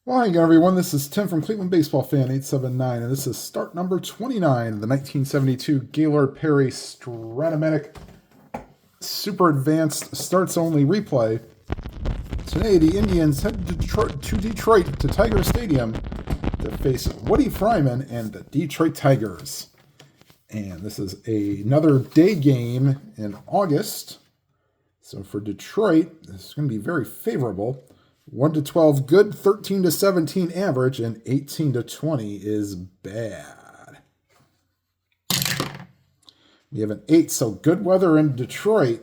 Well, hi again, everyone. This is Tim from Cleveland Baseball Fan 879, and this is start number 29 of the 1972 Gaylord Perry Stratomatic Super Advanced Starts Only replay. Today, the Indians head to Detroit to Tiger Stadium to face Woodie Fryman and the Detroit Tigers. And this is another day game in August. So for Detroit, this is going to be very favorable. 1 to 12 good, 13 to 17 average, and 18 to 20 is bad. We have an 8, so good weather in Detroit.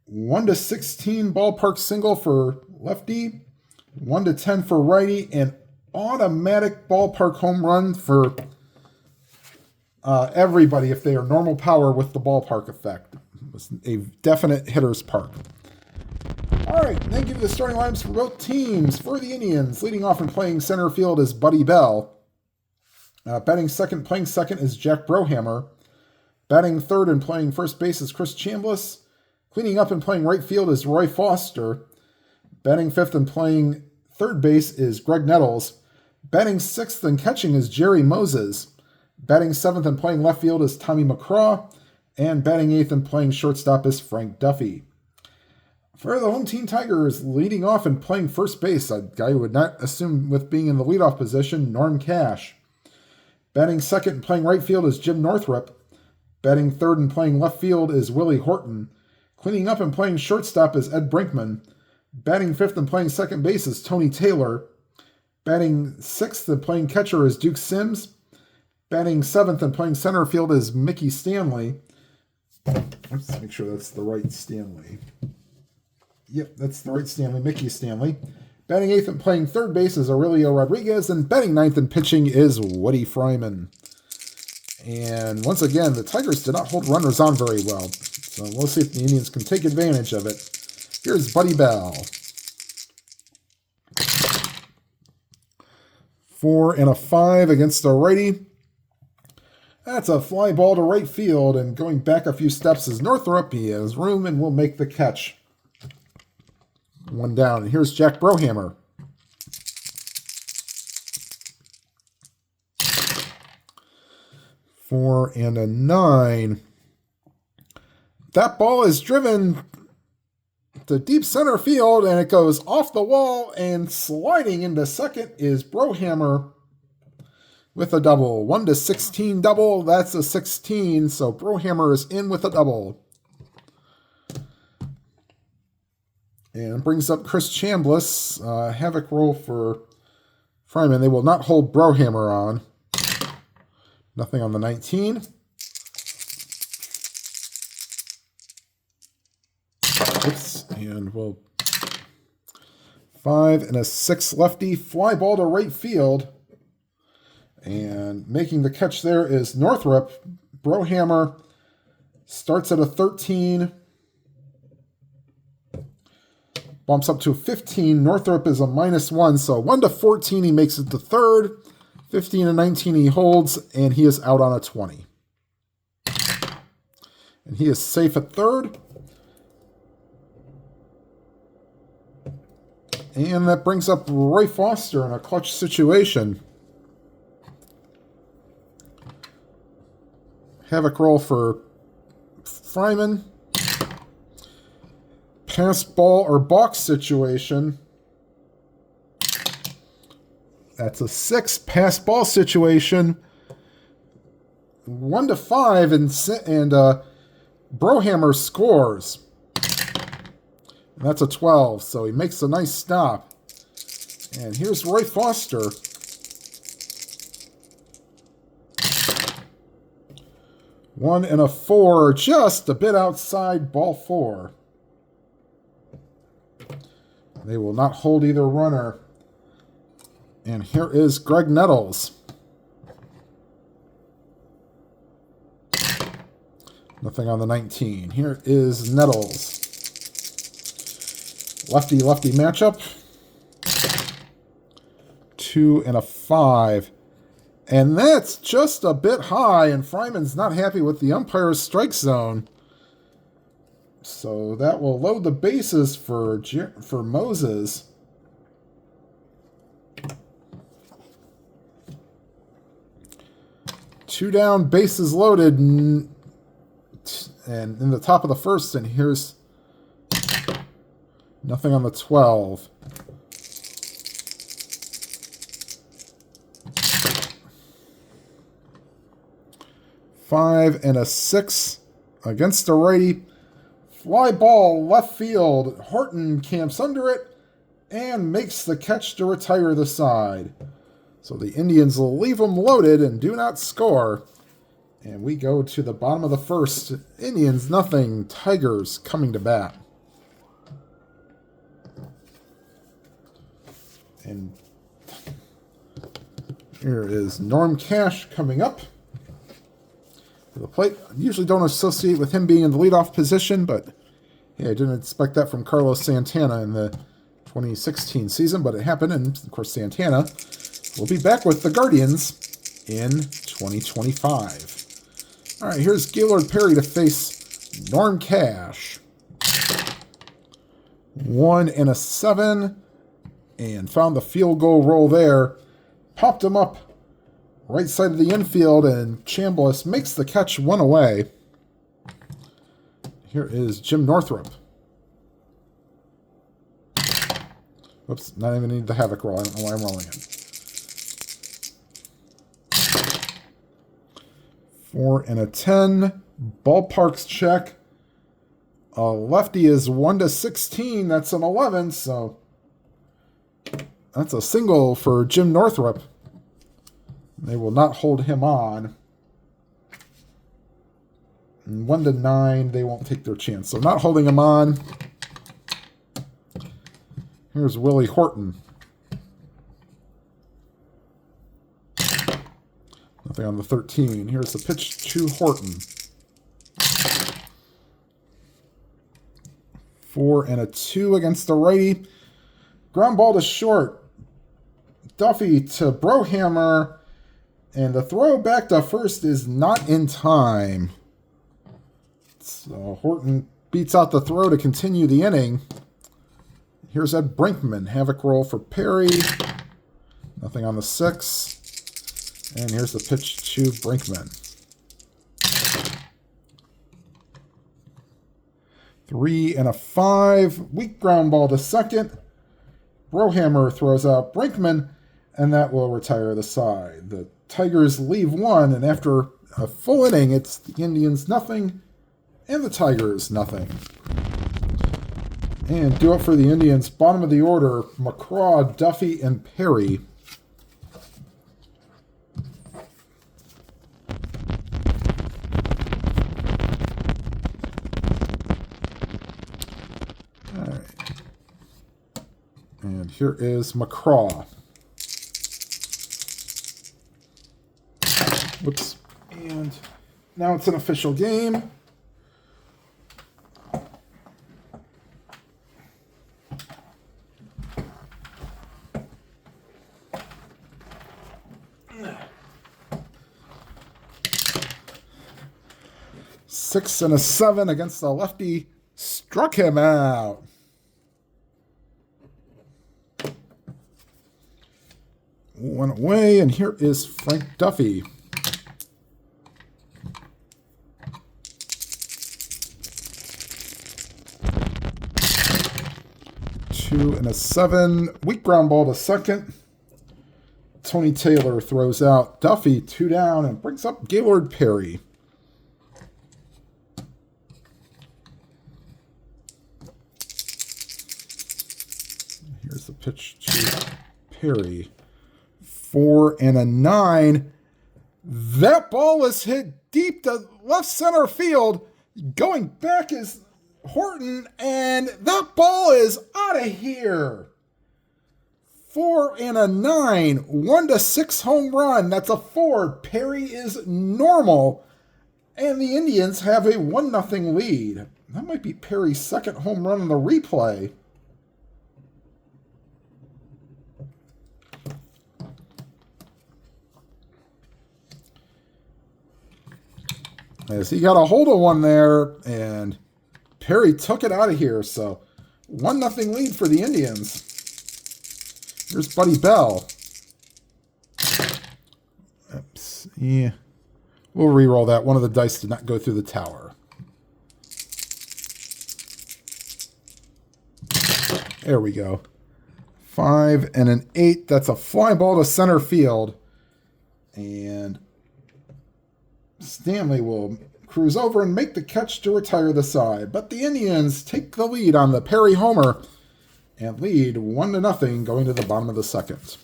1 to 16 ballpark single for lefty, 1 to 10 for righty, and automatic ballpark home run for everybody if they are normal power with the ballpark effect. It was a definite hitter's park. All right, then give you the starting lineups for both teams. For the Indians, leading off and playing center field is Buddy Bell. Batting second, playing second is Jack Brohammer. Batting third and playing first base is Chris Chambliss. Cleaning up and playing right field is Roy Foster. Batting fifth and playing third base is Greg Nettles. Batting sixth and catching is Jerry Moses. Batting seventh and playing left field is Tommy McCraw. And batting eighth and playing shortstop is Frank Duffy. For the home team Tigers, leading off and playing first base, a guy you would not assume with being in the leadoff position, Norm Cash. Batting second and playing right field is Jim Northrup. Batting third and playing left field is Willie Horton. Cleaning up and playing shortstop is Ed Brinkman. Batting fifth and playing second base is Tony Taylor. Batting sixth and playing catcher is Duke Sims. Batting seventh and playing center field is Mickey Stanley. Let's make sure that's the right Stanley. Yep, that's the right Stanley, Mickey Stanley. Batting eighth and playing third base is Aurelio Rodriguez, and batting ninth and pitching is Woodie Fryman. And once again, the Tigers did not hold runners on very well, so we'll see if the Indians can take advantage of it. Here's Buddy Bell. 4 and a 5 against the righty. That's a fly ball to right field, and going back a few steps is Northrup. He has room and will make the catch. 1 down. And here's Jack Brohammer. Four and a 9. That ball is driven to deep center field, and it goes off the wall, and sliding into second is Brohammer with a double. 1 to 16 double. That's a 16, so Brohammer is in with a double. And brings up Chris Chambliss. Havoc roll for Fryman. They will not hold Brohammer on. Nothing on the 19. Oops. And we'll 5 and a 6 lefty. Fly ball to right field. And making the catch there is Northrup. Brohammer starts at a 13. Bumps up to 15. Northrup is a -1, so 1 to 14, he makes it to third. 15 and 19, he holds, and he is out on a 20. And he is safe at third. And that brings up Roy Foster in a clutch situation. Havoc roll for Fryman. Pass ball or box situation. That's a 6. Pass ball situation. 1 to 5, and Brohammer scores. And that's a 12, so he makes a nice stop. And here's Roy Foster. One and a 4, just a bit outside ball 4. They will not hold either runner. And here is Greg Nettles. Nothing on the 19. Here is Nettles. Lefty-lefty matchup. 2 and a 5. And that's just a bit high, and Fryman's not happy with the umpire's strike zone. So that will load the bases for Moses. 2 down, bases loaded, and in the top of the first, and here's nothing on the 12. Five and a 6 against the righty. Fly ball left field. Horton camps under it and makes the catch to retire the side. So the Indians will leave them loaded and do not score. And we go to the bottom of the first. Indians nothing. Tigers coming to bat. And here is Norm Cash coming up to the plate. I usually don't associate with him being in the leadoff position, but yeah, I didn't expect that from Carlos Santana in the 2016 season, but it happened, and of course Santana will be back with the Guardians in 2025. All right, here's Gaylord Perry to face Norm Cash. 1 and a 7, and found the field goal roll there. Popped him up right side of the infield, and Chambliss makes the catch 1 away. Here is Jim Northrup. Whoops, not even need the havoc roll. I don't know why I'm rolling it. 4 and a 10. Ballparks check. A lefty is 1 to 16. That's an 11, so that's a single for Jim Northrup. They will not hold him on. And 1 to 9, they won't take their chance. So not holding him on. Here's Willie Horton. Nothing on the 13. Here's the pitch to Horton. 4 and a 2 against the righty. Ground ball to short. Duffy to Brohammer. And the throw back to first is not in time. So Horton beats out the throw to continue the inning. Here's Ed Brinkman. Havoc roll for Perry. Nothing on the 6. And here's the pitch to Brinkman. 3 and a 5. Weak ground ball to second. Brohammer throws out Brinkman, and that will retire the side. The Tigers leave 1, and after a full inning, it's the Indians nothing, and the Tigers nothing. And due up for the Indians, bottom of the order, McCraw, Duffy, and Perry. All right. And here is McCraw. Whoops. And now it's an official game. Six and a 7 against the lefty. Struck him out. One away, and here is Frank Duffy. 2 and a 7. Weak ground ball to second. Tony Taylor throws out Duffy, 2 down, and brings up Gaylord Perry. Here's the pitch to Perry. 4 and a 9. That ball is hit deep to left center field. Going back is Horton, and that ball is out of here. 4 and a 9. 1 to 6 home run. That's a 4. Perry is normal. And the Indians have a 1-0 lead. That might be Perry's second home run in the replay. As he got a hold of one there, and Perry took it out of here. So 1-0 lead for the Indians. Here's Buddy Bell. Oops. Yeah. We'll re-roll that. One of the dice did not go through the tower. There we go. 5 and an 8. That's a fly ball to center field. And Stanley will cruise over and make the catch to retire the side. But the Indians take the lead on the Perry homer and lead 1-0 going to the bottom of the second.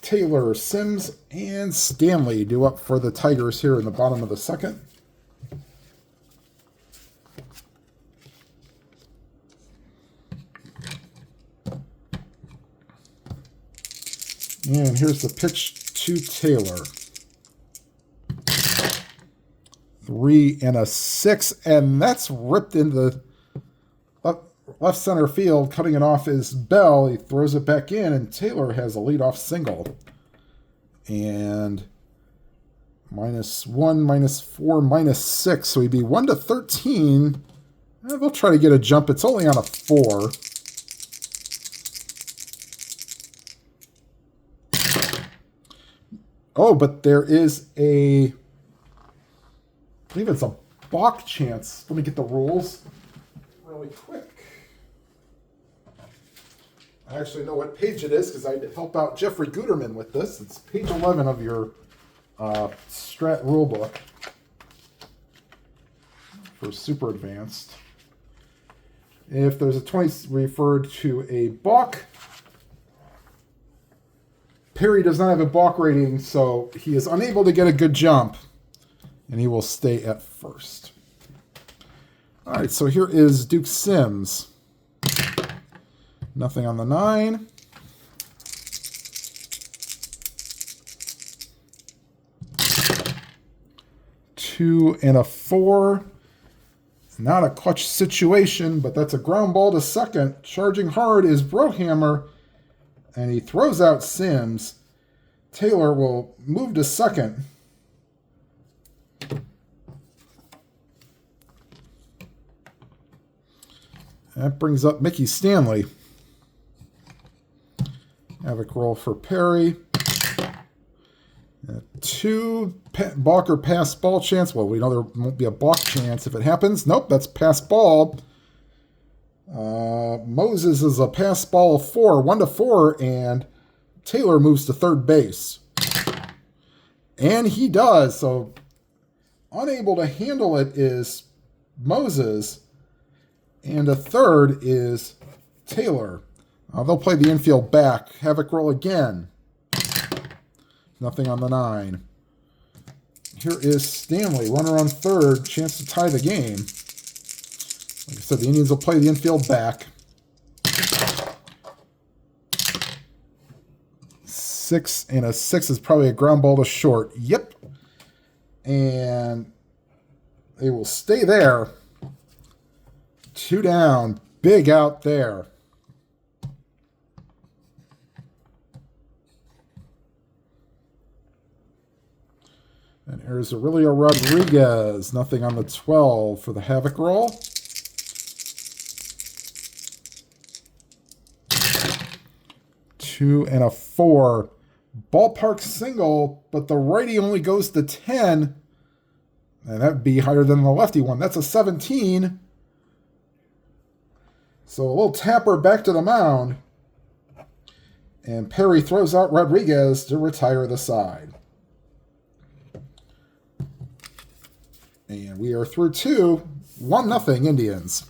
Taylor, Sims, and Stanley due up for the Tigers here in the bottom of the second. And here's the pitch to Taylor. 3 and a 6, and that's ripped into the left center field. Cutting it off is Bell. He throws it back in, and Taylor has a leadoff single. And -1, -4, -6, so he'd be 1-13. They'll try to get a jump. It's only on a 4. Oh, but there is I believe it's a balk chance. Let me get the rules really quick. I actually know what page it is because I helped out Jeffrey Guterman with this. It's page 11 of your strat rulebook for Super Advanced. If there's a 20 referred to a balk, Perry does not have a balk rating, so he is unable to get a good jump, and he will stay at first. All right, so here is Duke Sims. Nothing on the 9. Two and a 4. Not a clutch situation, but that's a ground ball to second. Charging hard is Brohammer, and he throws out Sims. Taylor will move to second. That brings up Mickey Stanley. Havoc roll for Perry. 2 balk or pass ball chance. Well, we know there won't be a balk chance if it happens. Nope, that's pass ball. Moses is a pass ball of 4, 1-4, and Taylor moves to third base. And he does. So unable to handle it is Moses, and a third is Taylor. They'll play the infield back. Havoc roll again. Nothing on the 9. Here is Stanley, runner on third, chance to tie the game. Like I said, the Indians will play the infield back. 6 and a 6 is probably a ground ball to short. Yep. And they will stay there. 2 down. Big out there. And here's Aurelio Rodriguez. Nothing on the 12 for the Havoc roll. Two and a 4. Ballpark single, but the righty only goes to 10. And that would be higher than the lefty one. That's a 17. So a little tapper back to the mound. And Perry throws out Rodriguez to retire the side. And we are through 2. 1-0 Indians.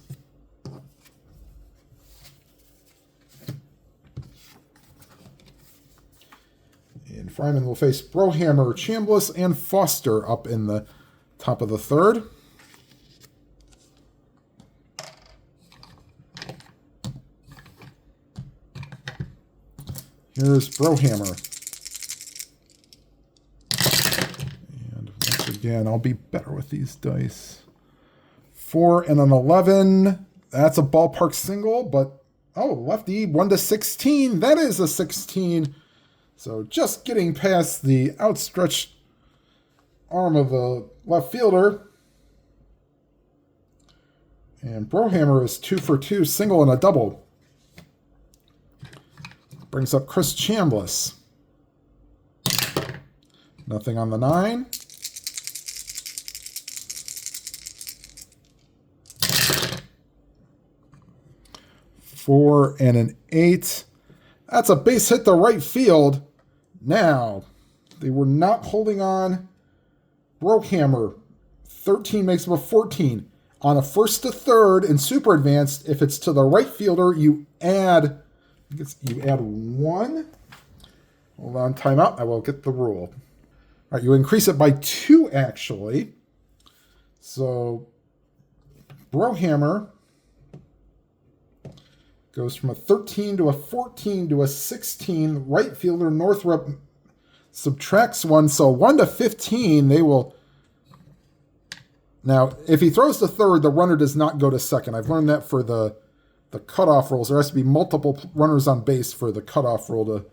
And Fryman will face Brohammer, Chambliss, and Foster up in the top of the third. Here's Brohammer. And once again, I'll be better with these dice. 4 and an 11. That's a ballpark single, but oh, lefty 1-16. That is a 16. So just getting past the outstretched arm of the left fielder. And Brohammer is 2 for 2, single and a double. Brings up Chris Chambliss. Nothing on the 9. Four and an 8. That's a base hit to right field. Now, they were not holding on. Brohammer, 13 makes him a 14. On a first to third in super advanced, if it's to the right fielder, you add 1. Hold on, timeout. I will get the rule. All right, you increase it by 2, actually. So, Brohammer goes from a 13 to a 14 to a 16. Right fielder Northrup subtracts 1. So 1 to 15, they will... Now, if he throws to third, the runner does not go to second. I've learned that for the cutoff rules. There has to be multiple runners on base for the cutoff rule to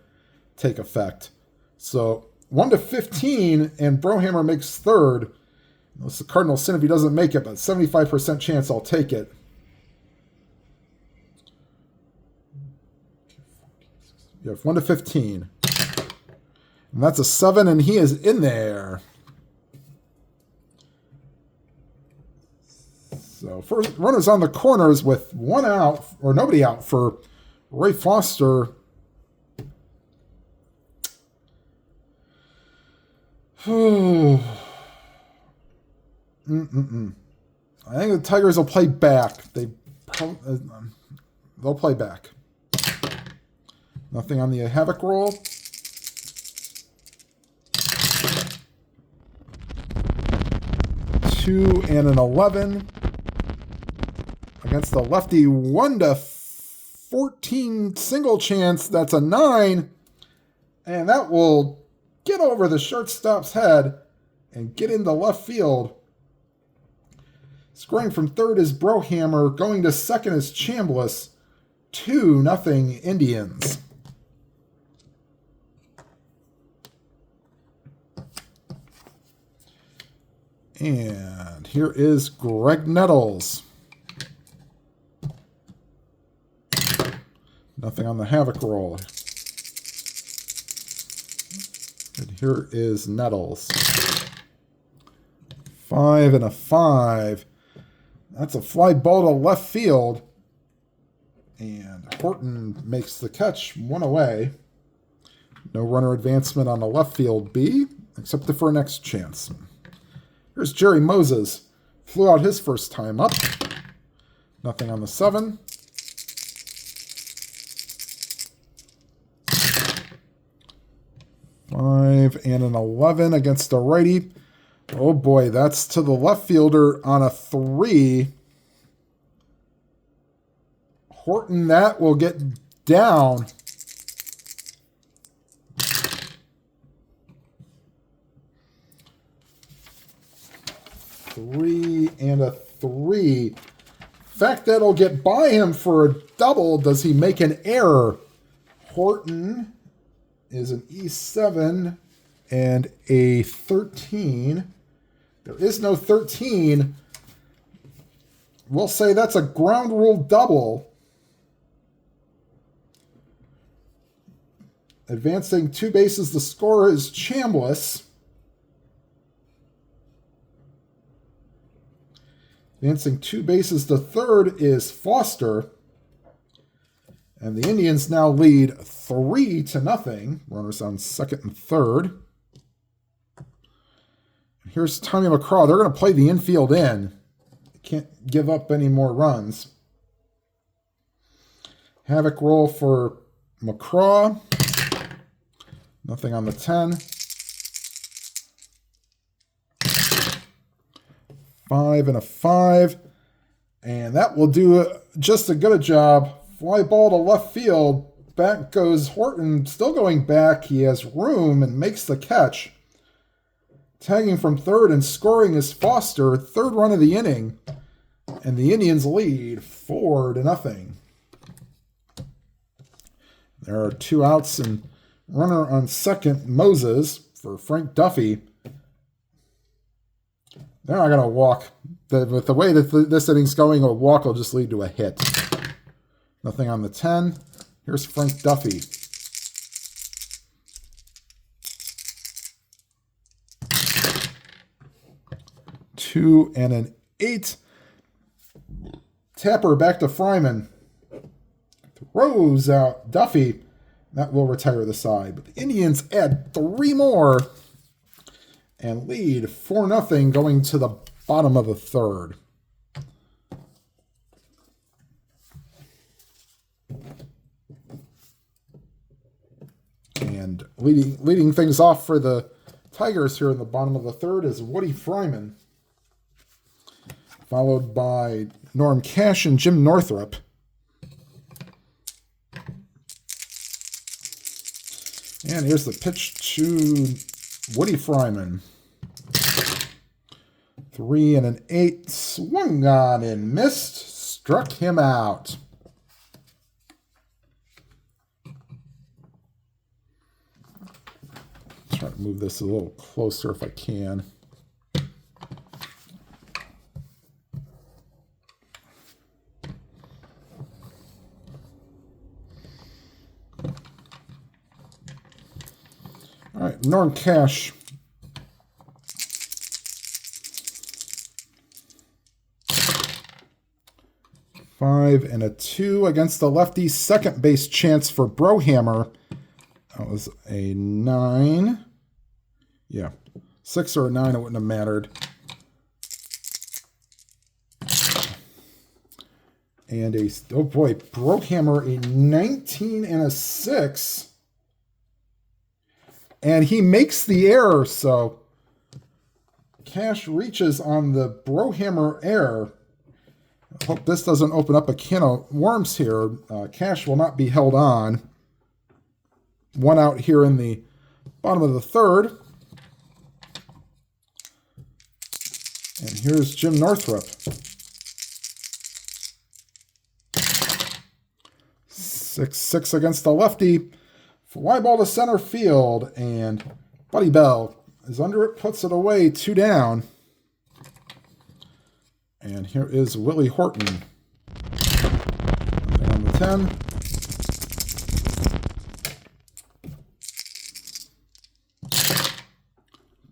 take effect. So 1 to 15, and Brohammer makes third. It's the cardinal sin if he doesn't make it, but 75% chance I'll take it. You have 1 to 15. And that's a 7, and he is in there. So first, runners on the corners with 1 out, or nobody out for Ray Foster. I think the Tigers will play back. They'll play back. Nothing on the Havoc roll. Two and an 11. Against the lefty, 1 to 14 single chance. That's a 9. And that will get over the shortstop's head and get into left field. Scoring from third is Brohammer. Going to second is Chambliss. 2-0 Indians. And here is Greg Nettles. Nothing on the Havoc roll. And here is Nettles. 5 and a 5. That's a fly ball to left field. And Horton makes the catch, 1 away. No runner advancement on the left field B, except for an next chance. Here's Jerry Moses. Flew out his first time up. Nothing on the 7. Five and an 11 against the righty. Oh boy, that's to the left fielder on a 3. Horton, that will get down. Three and a 3. In fact, that'll get by him for a double. Does he make an error? Horton is an E7 and a 13. There is no 13. We'll say that's a ground rule double. Advancing 2 bases, the scorer is Chambliss. Advancing 2 bases to third is Foster. And the Indians now lead 3-0. Runners on second and third. Here's Tommy McCraw. They're going to play the infield in. They can't give up any more runs. Havoc roll for McCraw. Nothing on the 10. 5 and a 5. And that will do just as good a job. Fly ball to left field. Back goes Horton, still going back. He has room and makes the catch. Tagging from third and scoring is Foster. Third run of the inning. And the Indians lead 4-0. There are 2 outs and runner on second, Moses, for Frank Duffy. They're not going to walk. With the way that this inning's going, a walk will just lead to a hit. Nothing on the 10. Here's Frank Duffy. 2 and an 8. Tapper back to Fryman. Throws out Duffy. That will retire the side. But the Indians add 3 more and lead 4-0 going to the bottom of the third. And leading things off for the Tigers here in the bottom of the third is Woodie Fryman, followed by Norm Cash and Jim Northrup. And here's the pitch to Woodie Fryman. 3 and an 8. Swung on and missed. Struck him out. Try to move this a little closer if I can. All right, Norm Cash. Five and a 2 against the lefty. Second base chance for Brohammer. That was a 9. Yeah, 6 or a 9, it wouldn't have mattered. And oh boy, Brohammer a 19 and a 6. And he makes the error, so Cash reaches on the Brohammer error. I hope this doesn't open up a can of worms here. Cash will not be held on. 1 out here in the bottom of the third. And here's Jim Northrup. 6-6 against the lefty. Fly ball to center field, and Buddy Bell is under it, puts it away, 2 down. And here is Willie Horton. Nothing on the 10.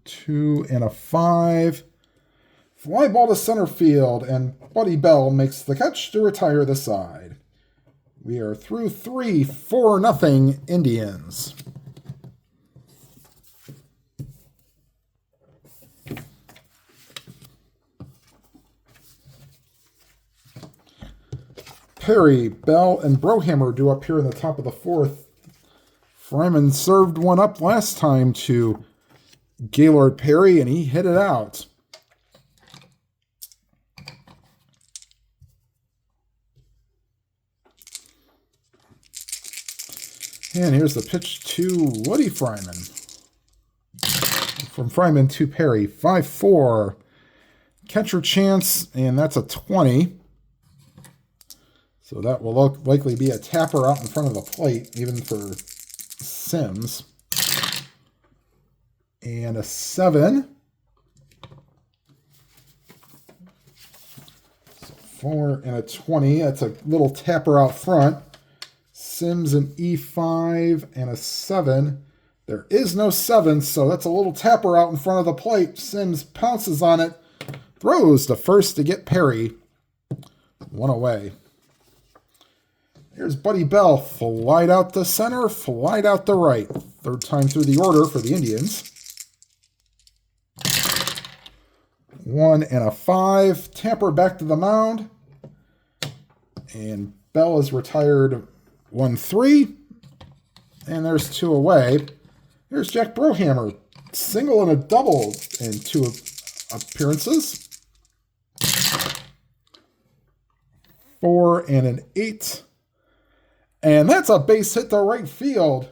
2 and a 5. Fly ball to center field, and Buddy Bell makes the catch to retire the side. We are through 3, 4-0 Indians. Perry, Bell, and Brohammer do up here in the top of the fourth. Fryman served one up last time to Gaylord Perry, and he hit it out. And here's the pitch to Woodie Fryman. From Fryman to Perry, 5-4. Catcher chance, and that's a 20. So that will likely be a tapper out in front of the plate, even for Sims. And a 7. So 4 and a 20. That's a little tapper out front. Sims an E5 and a 7. There is no 7, so that's a little tapper out in front of the plate. Sims pounces on it, throws to first to get Perry. 1 away. Here's Buddy Bell, flied out to center, flied out to right. Third time through the order for the Indians. 1 and a 5. Tapper back to the mound. And Bell is retired 1-3. And there's 2 away. Here's Jack Brohammer. Single and a double in 2 appearances. 4 and an 8. And that's a base hit to right field.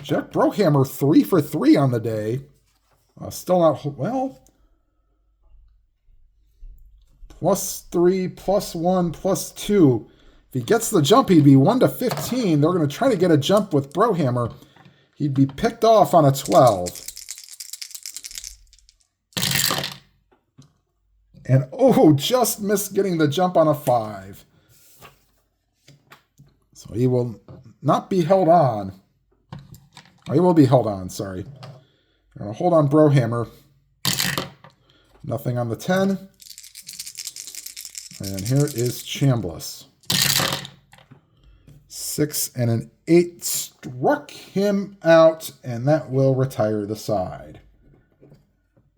Jack Brohammer 3 for 3 on the day. Still not, well, +3, +1, +2. If he gets the jump, he'd be 1 to 15. They're going to try to get a jump with Brohammer. He'd be picked off on a 12. And, oh, just missed getting the jump on a 5. So he will not be held on. Oh, he will be held on, sorry. We're going to hold on Brohammer. Nothing on the 10. And here is Chambliss. 6 and an 8 struck him out, and that will retire the side.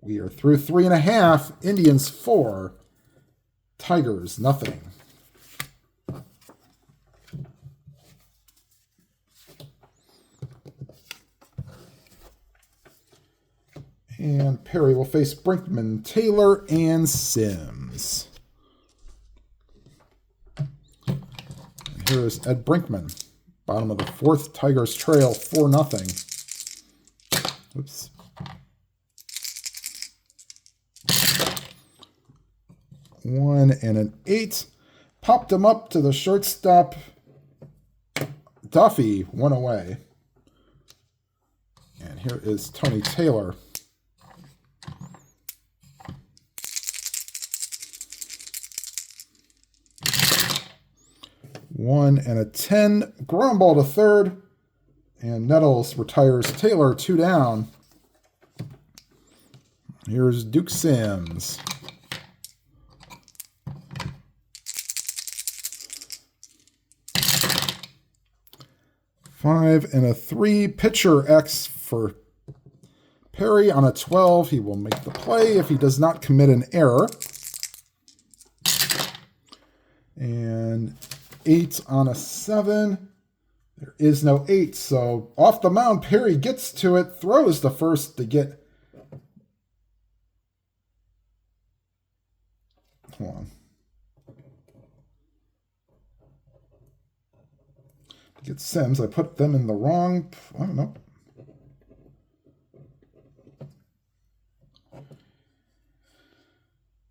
We are through 3.5. Indians 4. Tigers nothing. And Perry will face Brinkman, Taylor, and Sims. And here is Ed Brinkman. Bottom of the 4th, Tigers trail 4-0. Oops. One and an 8. Popped him up to the shortstop. Duffy, 1 away. And here is Tony Taylor. One and a 10. Ground ball to third. And Nettles retires Taylor 2 down. Here's Duke Sims. Five and a 3. Pitcher X for Perry on a 12. He will make the play if he does not commit an error. And 8 on a 7. There is no 8, so off the mound, Perry gets to it, throws the first to get... Hold on. To get Sims, I put them in the wrong... I don't know.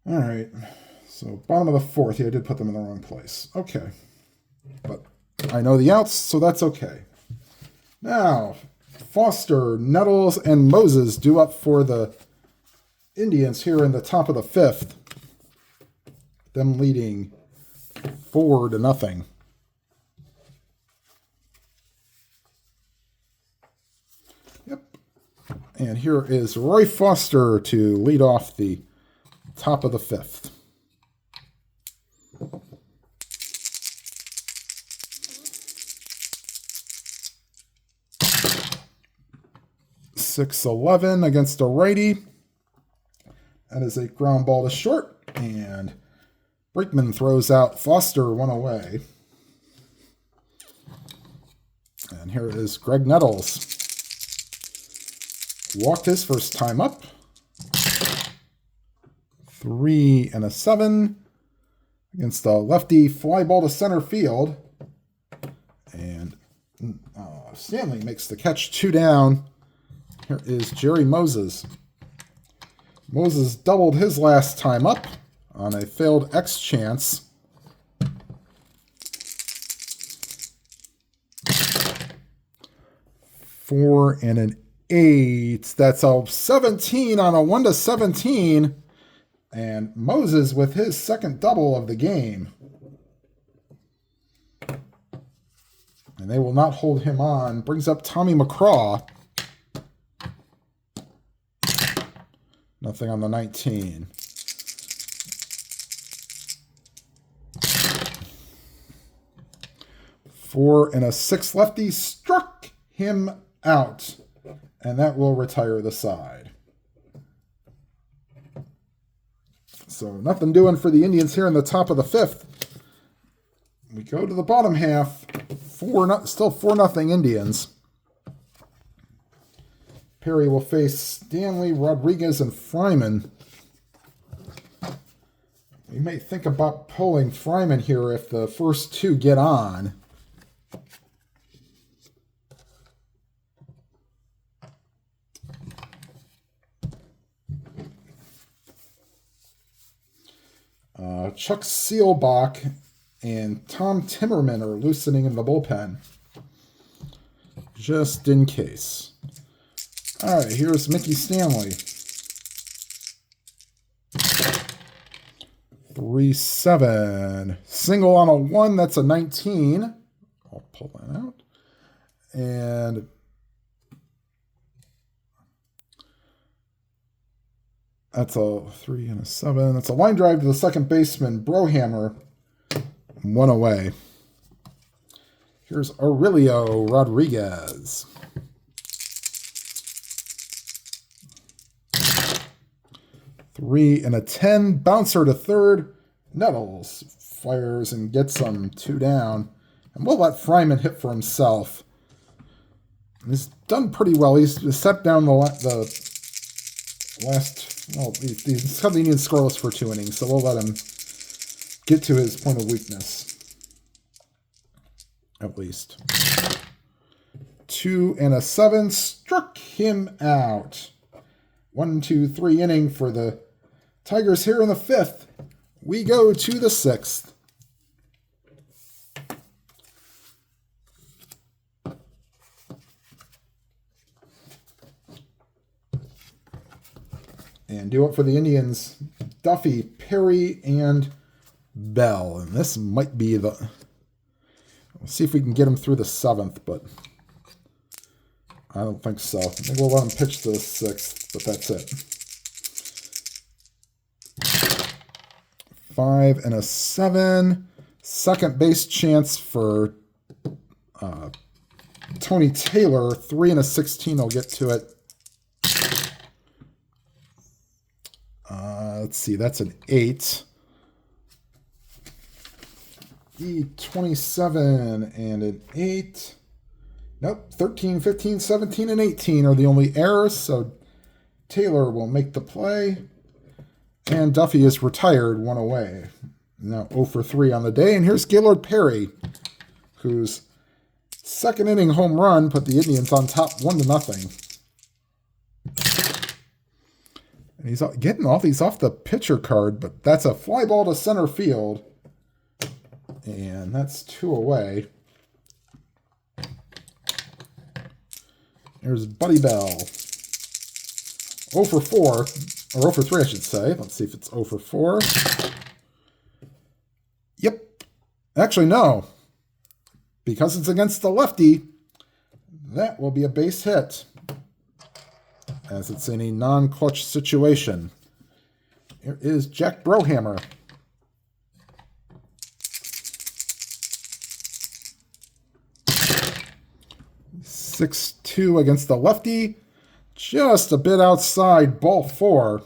All right. So bottom of the 4th, yeah, I did put them in the wrong place. Okay. But I know the outs, so that's okay. Now, Foster, Nettles, and Moses due up for the Indians here in the top of the 5th. Them leading 4-0. Yep. And here is Roy Foster to lead off the top of the 5th. .611 against a righty. That is a ground ball to short, and Brinkman throws out Foster 1 away. And here is Greg Nettles. Walked his first time up. 3 and a 7 against a lefty fly ball to center field. And Stanley makes the catch 2 down. Here is Jerry Moses. Moses doubled his last time up on a failed X chance. Four and an 8. That's a 17 on a 1-17. And Moses with his second double of the game. And they will not hold him on. Brings up Tommy McCraw. Nothing on the 19. Four and a 6 lefty struck him out. And that will retire the side. So nothing doing for the Indians here in the top of the 5th. We go to the bottom half. Still 4-0 Indians. Perry will face Stanley, Rodriguez, and Fryman. We may think about pulling Fryman here if the first 2 get on. Chuck Seelbach and Tom Timmerman are loosening in the bullpen. Just in case. All right, here's Mickey Stanley. 3-7. Single on a 1, that's a 19. I'll pull that out. And That's a 3 and a 7. That's a line drive to the second baseman, Brohammer. 1 away. Here's Aurelio Rodriguez. 3 and a 10. Bouncer to third. Nettles fires and gets them 2 down. And we'll let Fryman hit for himself. He's done pretty well. He's set down the last... Well, he's cut the Indians scoreless for 2 innings, so we'll let him get to his point of weakness. At least. 2 and a 7. Struck him out. 1, 2, 3 inning for the Tigers here in the 5th. We go to the 6th. And do it for the Indians, Duffy, Perry, and Bell. And this might be the... We'll see if we can get him through the 7th, but I don't think so. I think we'll let him pitch the 6th, but that's it. 5 and a 7. Second base chance for Tony Taylor. 3 and a 16. I'll get to it. Let's see. That's an 8. E27 and an 8. Nope. 13, 15, 17, and 18 are the only errors, so Taylor will make the play. And Duffy is retired, 1 away. Now 0 for 3 on the day. And here's Gaylord Perry, whose second inning home run put the Indians on top 1-0. And he's getting all these off the pitcher card, but that's a fly ball to center field. And that's 2 away. Here's Buddy Bell. 0 for 4. Or 0 for 3, I should say. Let's see if it's 0 for 4. Yep. Actually, no. Because it's against the lefty, that will be a base hit. As it's in a non-clutch situation. Here is Jack Brohammer. 6-2 against the lefty. Just a bit outside, ball 4.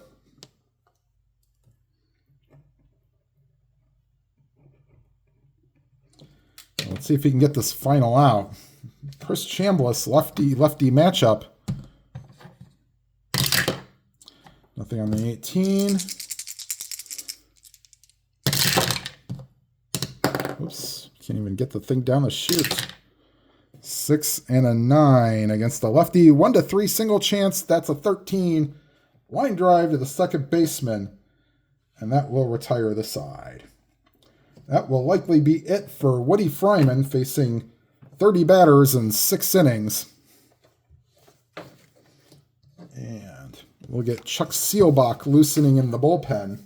Let's see if he can get this final out. Chris Chambliss, lefty matchup. Nothing on the 18. Oops, can't even get the thing down the chute. 6 and a 9 against the lefty. 1-3 single chance. That's a 13. Line drive to the second baseman. And that will retire the side. That will likely be it for Woodie Fryman, facing 30 batters in 6 innings. And we'll get Chuck Seelbach loosening in the bullpen.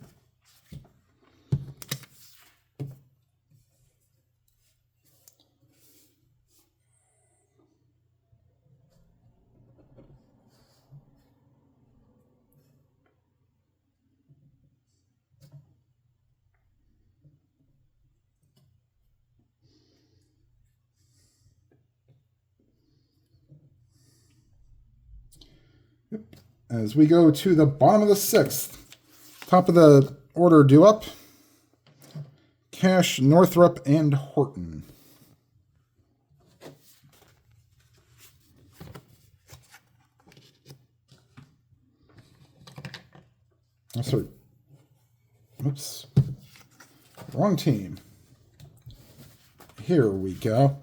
As we go to the bottom of the 6th, top of the order due up, Cash, Northrup, and Horton. Oh, sorry. Oops. Wrong team. Here we go.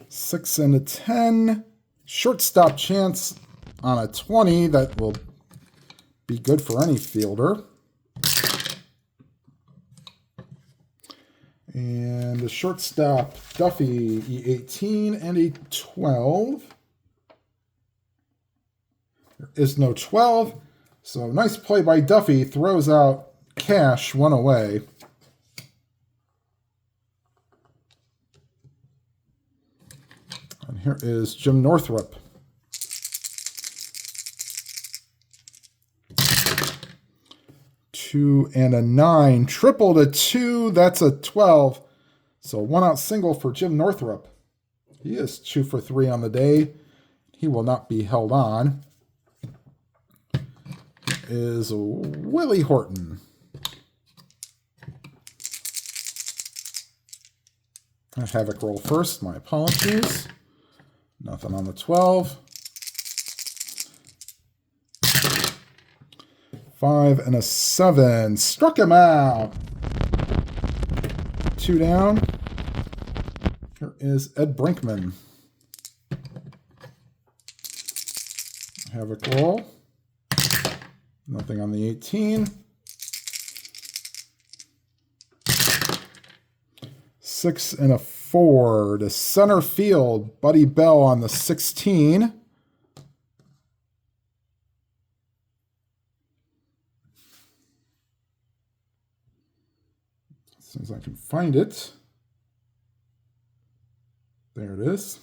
Six and a 10. Shortstop chance on a 20. That will be good for any fielder. And the shortstop, Duffy, E18 and a 12. There is no 12. So nice play by Duffy. Throws out Cash, 1 away. Here is Jim Northrup. Two and a 9. Triple to 2. That's a 12. So 1 out single for Jim Northrup. He is 2 for 3 on the day. He will not be held on. Is Willie Horton. I Havoc roll first. My apologies. Nothing on the 12. 5 and a 7. Struck him out. 2 down. Here is Ed Brinkman. Havoc roll. Nothing on the 18. 6 and a 4 to center field. Buddy Bell on the 16. As soon as I can find it. There it is.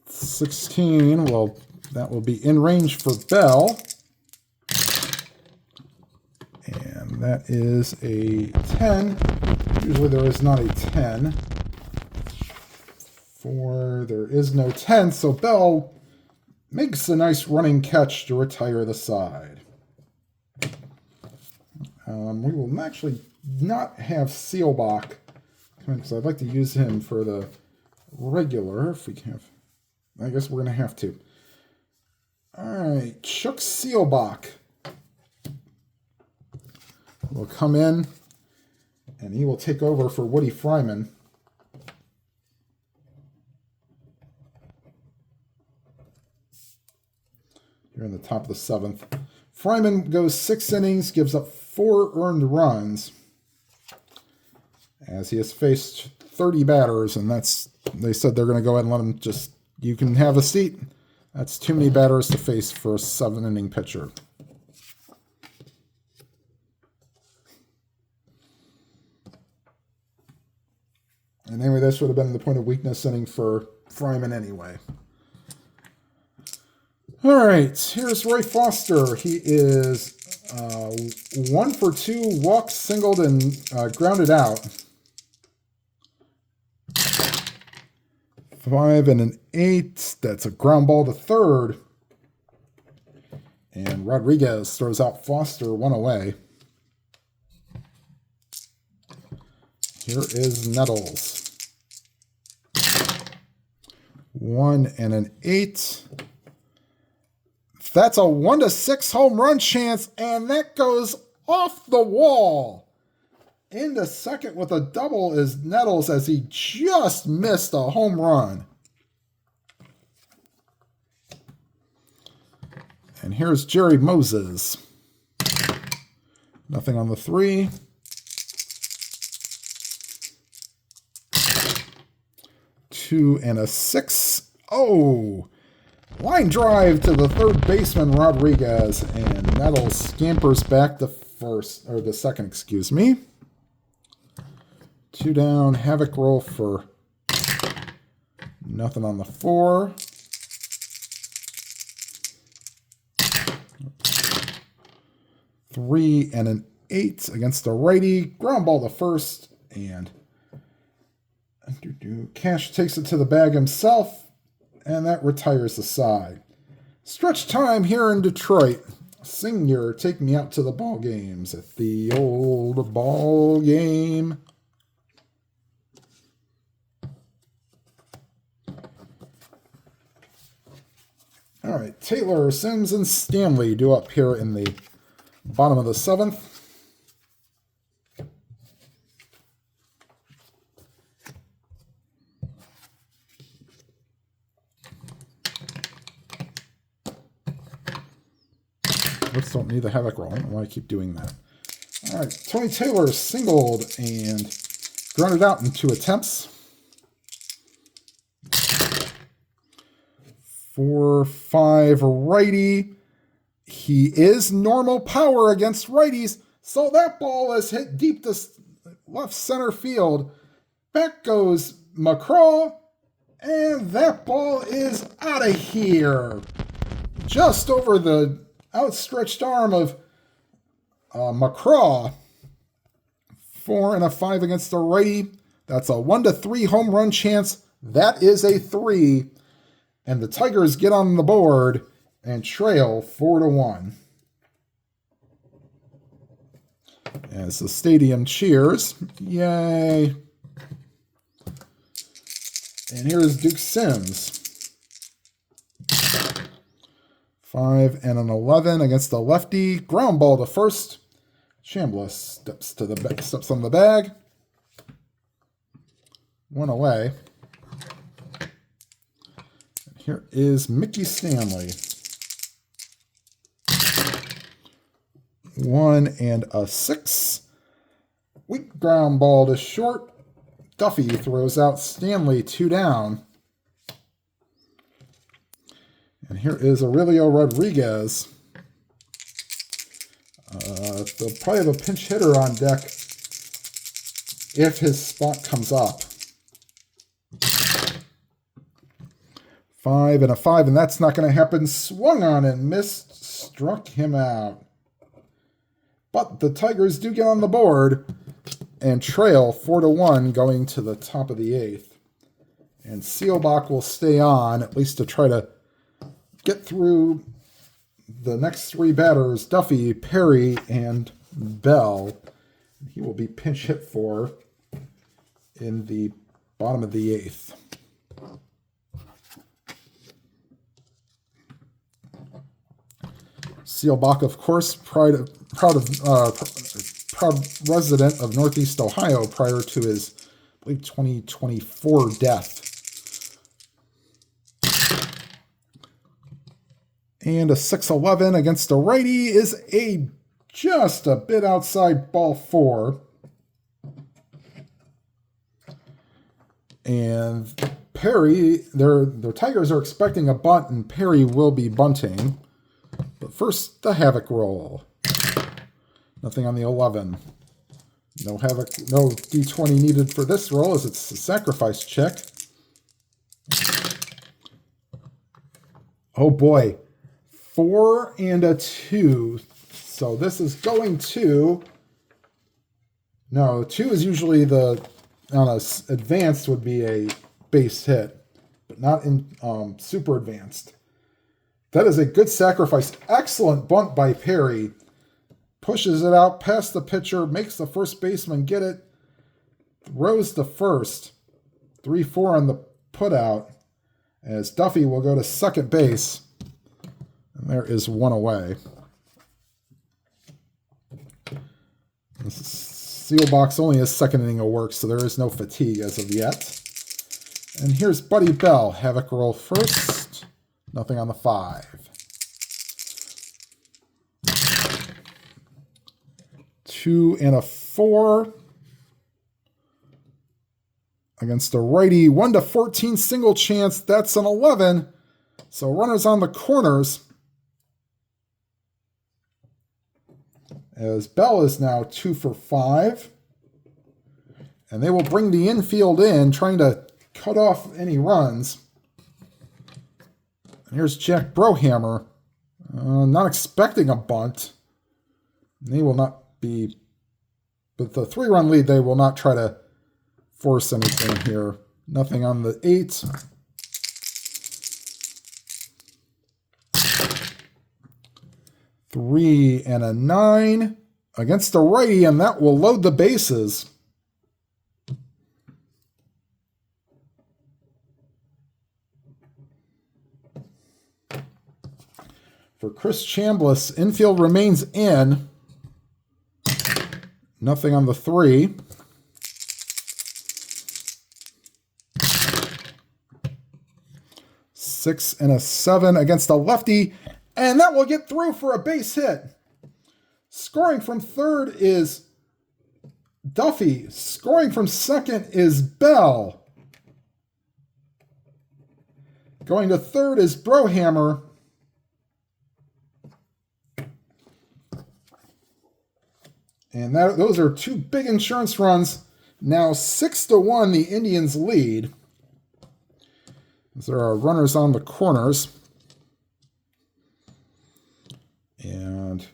16. Well, that will be in range for Bell. And that is a 10. Usually there is not a 10. There is no 10, so Bell makes a nice running catch to retire the side. We will actually not have Seelbach because I'd like to use him for the regular. If we have, I guess we're going to have to. All right, Chuck Seelbach will come in, and he will take over for Woodie Fryman. Here in the top of the 7th. Fryman goes 6 innings, gives up 4 earned runs, as he has faced 30 batters, and they said they're going to go ahead and let him just, you can have a seat. That's too many batters to face for a 7-inning pitcher. And anyway, this would have been the point of weakness inning for Fryman anyway. All right, here's Roy Foster. He is 1 for 2, walked, singled, and grounded out. 5 and an 8. That's a ground ball to third. And Rodriguez throws out Foster 1 away. Here is Nettles. 1 and an 8. That's a 1-6 home run chance, and that goes off the wall. Into second with a double is Nettles as he just missed a home run. And here's Jerry Moses. Nothing on the 3. 2 and a 6. Oh! Line drive to the third baseman, Rodriguez, and Nettles scampers back to the second, excuse me. 2 down, Havoc roll for nothing on the 4. Three and an 8 against the righty. Ground ball to first, and Cash takes it to the bag himself. And that retires the side. Stretch time here in Detroit. Senior, take me out to the ball games at the old ball game. All right, Taylor, Sims, and Stanley due up here in the bottom of the 7th. Let's don't need the Havoc roll. I don't know why I keep doing that. All right, Tony Taylor singled and grounded out in 2 attempts. 4-5 righty. He is normal power against righties, so that ball is hit deep to left center field. Back goes McCraw, And that ball is out of here. Just over the outstretched arm of McCraw. 4 and a 5 against the righty. That's a 1-3 home run chance. That is a 3. And the Tigers get on the board and trail 4-1. As the stadium cheers. Yay. And here's Duke Sims. 5 and an 11 against the lefty. Ground ball to first. Chambliss steps on the bag. 1 away. And here is Mickey Stanley. 1 and a 6. Weak ground ball to short. Duffy throws out Stanley 2 down. And here is Aurelio Rodriguez. They'll probably have a pinch hitter on deck if his spot comes up. 5 and a 5, and that's not going to happen. Swung on and missed. Struck him out. But the Tigers do get on the board and trail 4-1 going to the top of the 8th. And Seelbach will stay on, at least to try to get through the next 3 batters, Duffy, Perry, and Bell. He will be pinch hit for in the bottom of the 8th. Seelbach, of course, proud resident of Northeast Ohio prior to his, I believe, 2024 death. And a 6-11 against a righty is just a bit outside ball 4. And Perry, the Tigers are expecting a bunt, and Perry will be bunting. But first, the Havoc roll. Nothing on the 11. No Havoc, no D20 needed for this roll as it's a sacrifice check. Oh boy. 4 and a 2. So this is going to... No, 2 is usually on a advanced would be a base hit, but not in super advanced. That is a good sacrifice. Excellent bunt by Perry. Pushes it out past the pitcher, makes the first baseman get it. Throws to first. 3-4 on the putout. As Duffy will go to second base. And there is 1 away. Seelbach's only his second inning of work, so there is no fatigue as of yet. And here's Buddy Bell. Havoc roll first. Nothing on the 5. 2 and a 4 against a righty. 1-14 single chance. That's an 11. So runners on the corners. As Bell is now 2 for 5. And they will bring the infield in, trying to cut off any runs. And here's Jack Brohammer. Not expecting a bunt. They will not be... With the 3-run lead, they will not try to force anything here. Nothing on the 8. Three and a 9 against a righty, and that will load the bases. For Chris Chambliss, infield remains in. Nothing on the 3. Six and a 7 against a lefty. And that will get through for a base hit. Scoring from third is Duffy. Scoring from second is Bell. Going to third is Brohammer. And those are 2 big insurance runs. Now 6-1, the Indians lead. There are runners on the corners. And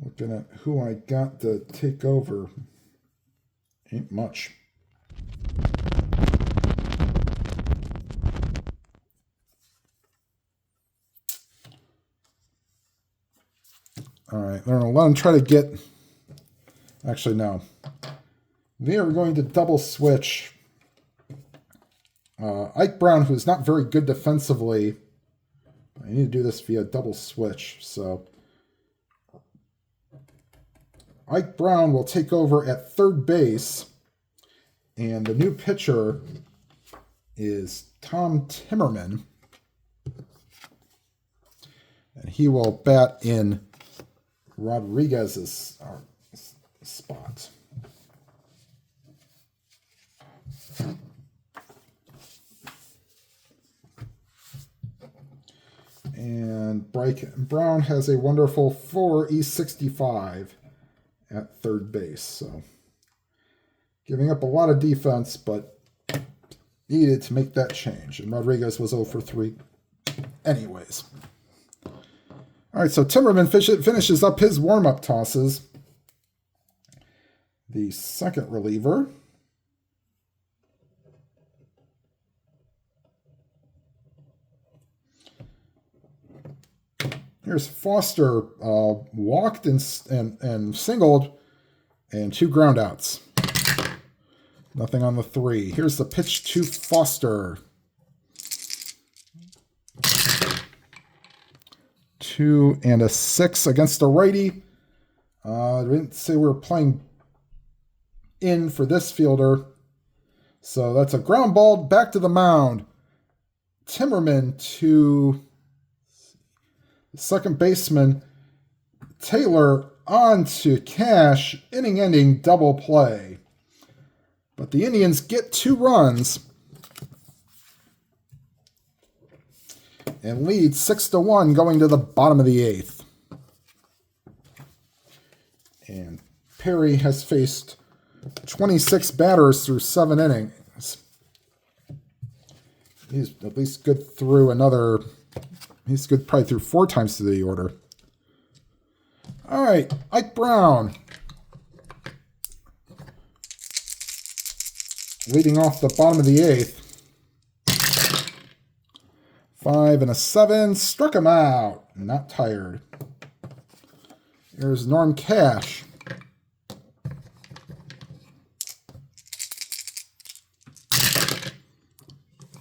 looking at who I got to take over, ain't much. All right, they're going to let them try to get... Actually, no. They are going to double switch Ike Brown, who's not very good defensively. I need to do this via double switch. So Ike Brown will take over at third base. And the new pitcher is Tom Timmerman. And he will bat in Rodriguez's spot. And Brown has a wonderful 4.65 at third base. So giving up a lot of defense, but needed to make that change. And Rodriguez was 0 for 3 anyways. All right, so Timmerman finishes up his warm-up tosses. The second reliever. Here's Foster, walked and singled, and 2 groundouts. Nothing on the 3. Here's the pitch to Foster. 2 and a 6 against a righty. I didn't say we were playing in for this fielder. So that's a ground ball back to the mound. Timmerman to second baseman Taylor on to Cash, inning-ending double play. But the Indians get 2 runs and lead 6-1 going to the bottom of the 8th. And Perry has faced 26 batters through 7 innings. He's at least good through another... He's good probably through 4 times through the order. All right, Ike Brown. Leading off the bottom of the 8th. 5 and a 7. Struck him out. Not tired. Here's Norm Cash.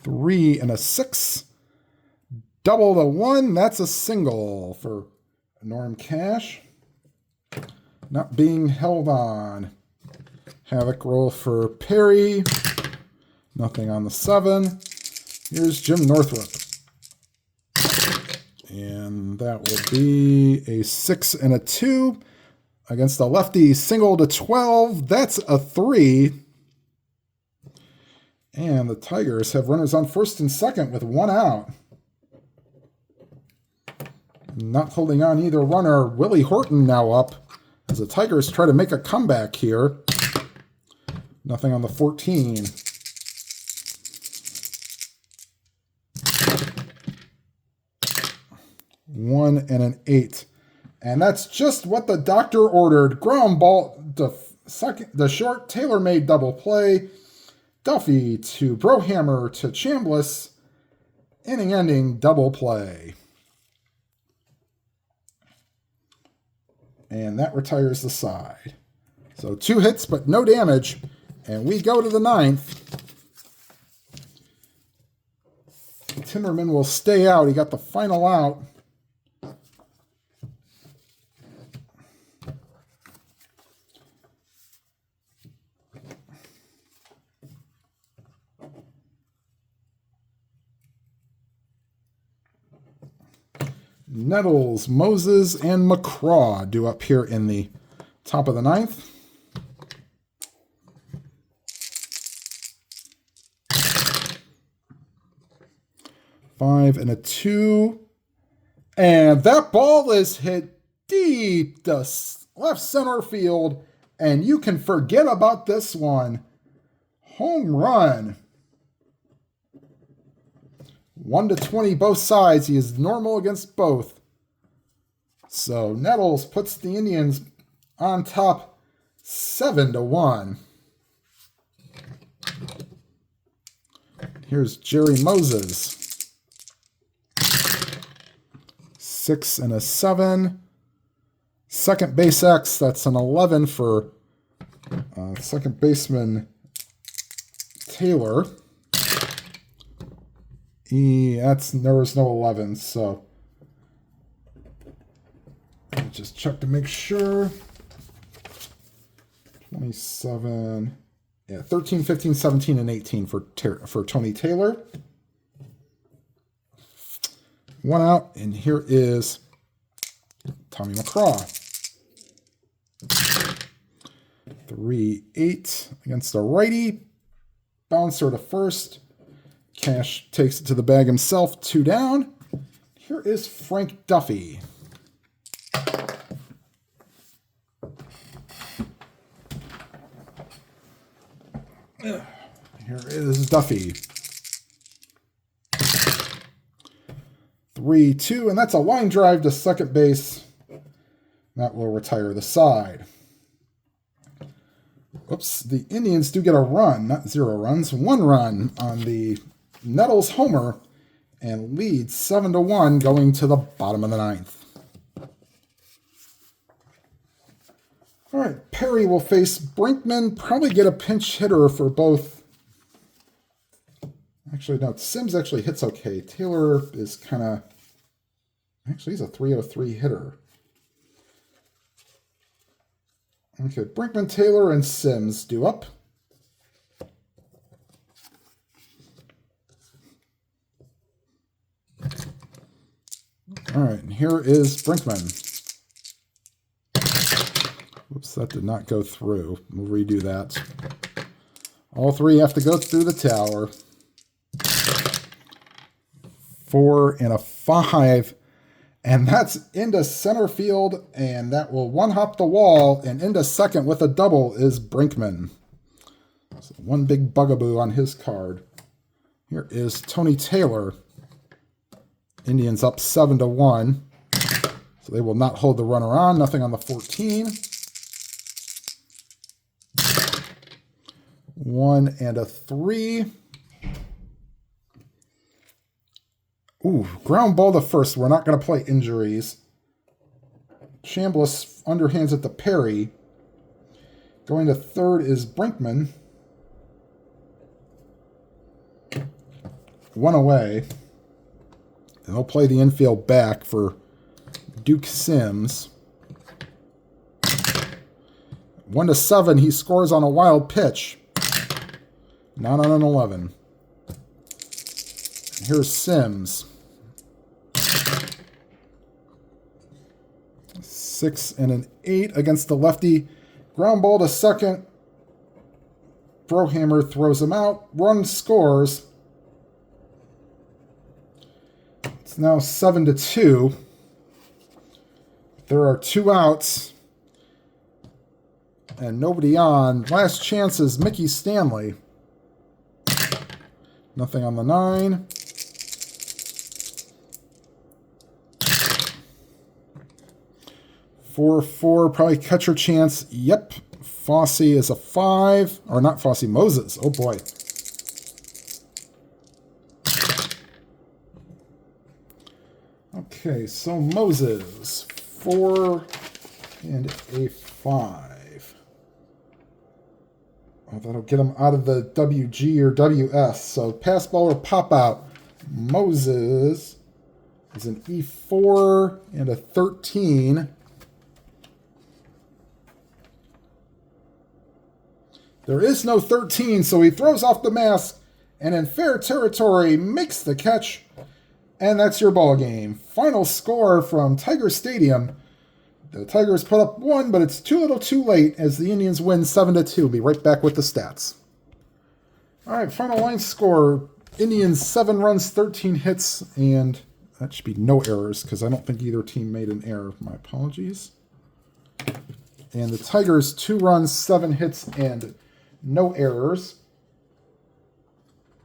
Three and a 6. Double the 1. That's a single for Norm Cash. Not being held on. Havoc roll for Perry. Nothing on the 7. Here's Jim Northrup. And that will be a 6 and a 2 against the lefty. Single to 12. That's a 3. And the Tigers have runners on first and second with 1 out. Not holding on either runner. Willie Horton now up as the Tigers try to make a comeback here. Nothing on the 14. One and an 8. And that's just what the doctor ordered. Ground ball, the short tailor-made double play. Duffy to Brohammer to Chambliss. Inning-ending double play. And that retires the side. So 2 hits, but no damage. And we go to the 9th. Timmerman will stay out. He got the final out. Nettles, Moses, and McCraw due up here in the top of the 9th. Five and a 2. And that ball is hit deep to left center field, and you can forget about this one. Home run. 1-20 both sides. He is normal against both. So Nettles puts the Indians on top 7-1. Here's Jerry Moses. 6 and a 7. Second base X, that's an 11 for second baseman Taylor. There was no 11, so let me just check to make sure. 27, 13, 15, 17, and 18 for Tony Taylor. 1 out, and here is Tommy McCraw. 3-8 against the righty. Bouncer to first. Cash takes it to the bag himself. 2 down. Here is Frank Duffy. Here is Duffy. 3-2, and that's a line drive to second base. That will retire the side. Oops, the Indians do get a run, not 0 runs, 1 run on the Nettles homer, and lead 7-1 going to the bottom of the 9th. All right, Perry will face Brinkman, probably get a pinch hitter for both. Actually, no, Sims actually hits okay. Taylor is kind of, actually, he's a 303 hitter. Okay, Brinkman, Taylor, and Sims do up. All right, and here is Brinkman. Whoops, that did not go through. We'll redo that. All 3 have to go through the tower. 4 and a 5. And that's into center field, and that will one-hop the wall, and into second with a double is Brinkman. So 1 big bugaboo on his card. Here is Tony Taylor. Indians up 7-1. So they will not hold the runner on. Nothing on the 14. 1 and a 3. Ooh, ground ball to first. We're not going to play injuries. Chambliss underhands it to Perry. Going to third is Brinkman. 1 away. And they'll play the infield back for Duke Sims. 1-7. He scores on a wild pitch. Not on an 11. Here's Sims. 6 and an 8 against the lefty. Ground ball to second. Brohammer throws him out. Run scores. It's now 7-2. There are 2 outs. And nobody on. Last chance is Mickey Stanley. Nothing on the 9. Four, probably catcher chance. Yep. Fosse is a 5. Or not Fosse, Moses. Oh boy. Okay, so Moses. 4 and a 5. Oh, that'll get him out of the WG or WS. So pass ball or pop out. Moses is an E4 and a 13. There is no 13, so he throws off the mask and in fair territory makes the catch. And that's your ball game. Final score from Tiger Stadium. The Tigers put up 1, but it's too little too late as the Indians win 7-2. We'll be right back with the stats. All right, final line score. Indians 7 runs, 13 hits, and that should be no errors because I don't think either team made an error. My apologies. And the Tigers, 2 runs, 7 hits, and no errors.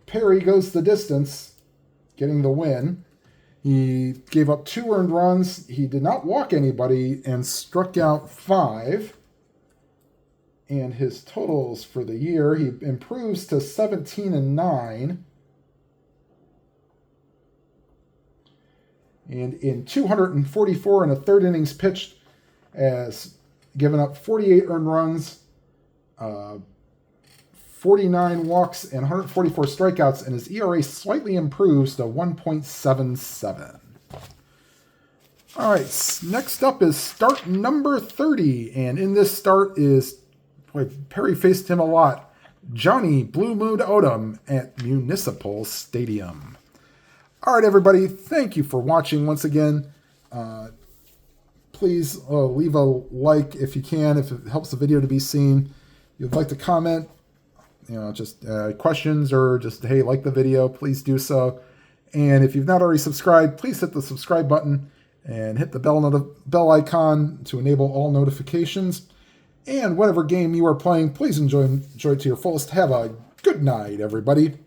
Perry goes the distance, getting the win. He gave up 2 earned runs. He did not walk anybody and struck out 5. And his totals for the year, he improves to 17-9. And in 244 and a third innings pitched, has given up 48 earned runs, 49 walks, and 144 strikeouts, and his ERA slightly improves to 1.77. All right, next up is start number 30, and in this start is, boy, Perry faced him a lot, Johnny Blue Moon Odom at Municipal Stadium. All right, everybody, thank you for watching once again. Please leave a like if you can, if it helps the video to be seen. If you'd like to comment, just questions or just, hey, like the video, please do so. And if you've not already subscribed, please hit the subscribe button and hit the bell icon to enable all notifications. And whatever game you are playing, please enjoy it to your fullest. Have a good night, everybody.